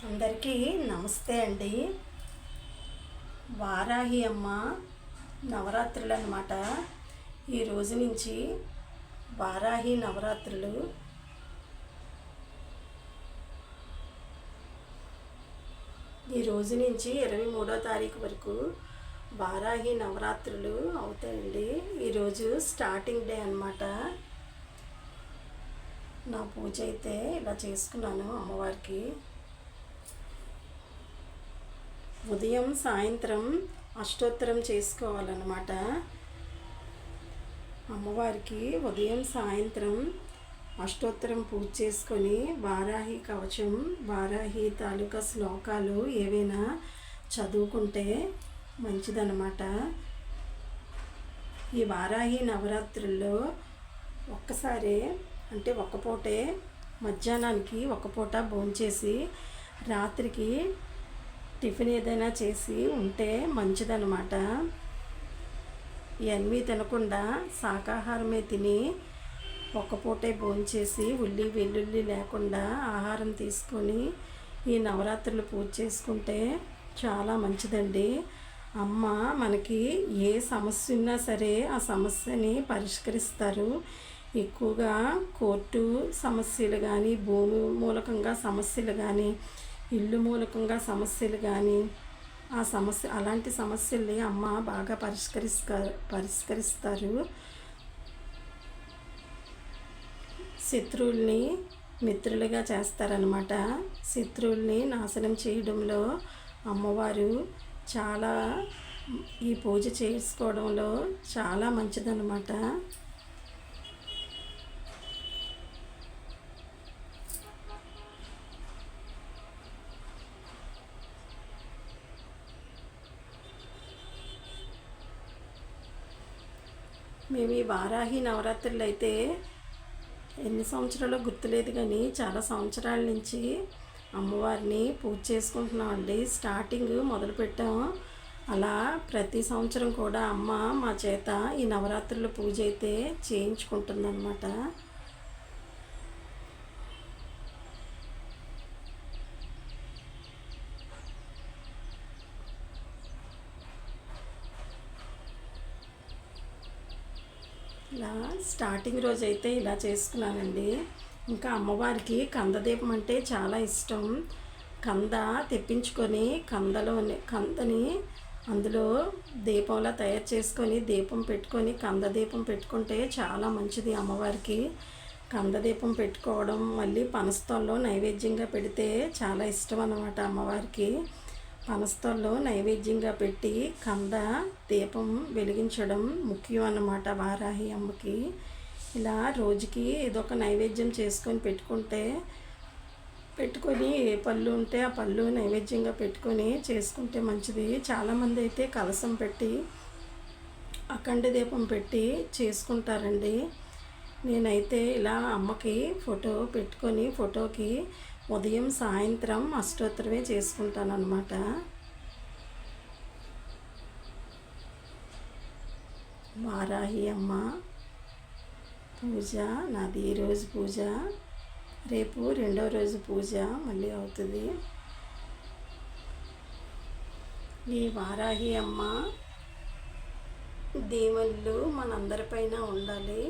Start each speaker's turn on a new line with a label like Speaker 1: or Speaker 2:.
Speaker 1: అందరికీ నమస్తే అండి. వారాహి అమ్మ నవరాత్రులు అన్నమాట. ఈ రోజు నుంచి వారాహి నవరాత్రులు. ఈ రోజు నుంచి 23వ తారీఖు వరకు వారాహి నవరాత్రులు అవుతాయండి. ఈరోజు స్టార్టింగ్ డే అన్నమాట. నా పూజ అయితే ఇలా చేసుకున్నాను అమ్మవారికి. ఉదయం సాయంత్రం అష్టోత్తరం చేసుకోవాలన్నమాట. అమ్మవారికి ఉదయం సాయంత్రం అష్టోత్తరం పూజ చేసుకొని వారాహి కవచం, వారాహి తాలూకా శ్లోకాలు ఏవైనా చదువుకుంటే మంచిదన్నమాట. ఈ వారాహి నవరాత్రుల్లో ఒక్కసారి అంటే ఒక్క పూటే మధ్యాహ్నానికి ఒక పూట భోంచేసి రాత్రికి టిఫిన్ ఏదైనా చేసి ఉంటే మంచిదన్నమాట. ఇవన్నీ తినకుండా శాకాహారమే తిని ఒక్క పూటే భోంచేసి ఉల్లి వెల్లుల్లి లేకుండా ఆహారం తీసుకొని ఈ నవరాత్రులు పూజ చేసుకుంటే చాలా మంచిదండి. అమ్మ మనకి ఏ సమస్య ఉన్నా సరే ఆ సమస్యని పరిష్కరిస్తారు. ఎక్కువగా కోర్టు సమస్యలు కానీ, భూమి మూలకంగా సమస్యలు కానీ, ఇల్లు మూలకంగా సమస్యలు కానీ, అలాంటి సమస్యల్ని అమ్మ బాగా పరిష్కరిస్తారు. శత్రువుల్ని మిత్రులుగా చేస్తారనమాట. శత్రువుల్ని నాశనం చేయడంలో అమ్మవారు చాలా ఈ పూజ చేసుకోవడంలో చాలా మంచిదన్నమాట. మేము ఈ వారాహి నవరాత్రులు అయితే ఎన్ని సంవత్సరాలు గుర్తులేదు కానీ చాలా సంవత్సరాల నుంచి అమ్మవారిని పూజ చేసుకుంటున్నామండి. స్టార్టింగ్ మొదలుపెట్టాము. అలా ప్రతి సంవత్సరం కూడా అమ్మ మా చేత ఈ నవరాత్రుల పూజ అయితే చేయించుకుంటుందన్నమాట. ఇలా స్టార్టింగ్ రోజు అయితే ఇలా చేసుకున్నానండి. ఇంకా అమ్మవారికి కందదీపం అంటే చాలా ఇష్టం. కంద తెప్పించుకొని కందని అందులో దీపంలా తయారు చేసుకొని దీపం పెట్టుకొని కందదీపం పెట్టుకుంటే చాలా మంచిది. అమ్మవారికి కందదీపం పెట్టుకోవడం, మళ్ళీ పనస్తోల్లో నైవేద్యంగా పెడితే చాలా ఇష్టం అన్నమాట అమ్మవారికి. పనస్తోల్లో నైవేద్యంగా పెట్టి కంద దీపం వెలిగించడం ముఖ్యం అన్నమాట వారాహి అమ్మకి. ఇలా రోజుకి ఏదో ఒక నైవేద్యం చేసుకొని పెట్టుకొని ఏ పళ్ళు ఉంటే ఆ పళ్ళు నైవేద్యంగా పెట్టుకొని చేసుకుంటే మంచిది. చాలామంది అయితే కలశం పెట్టి అఖండ దీపం పెట్టి చేసుకుంటారండి. నేనైతే ఇలా అమ్మకి ఫోటో పెట్టుకొని ఫోటోకి ఉదయం సాయంత్రం అష్టోత్తరమే చేసుకుంటాను అన్నమాట. వారాహి అమ్మ పూజ నాది ఈరోజు పూజ. రేపు రెండో రోజు పూజ మళ్ళీ అవుతుంది. ఈ వారాహి అమ్మ దీవెనలు మనందరిపైన ఉండాలి.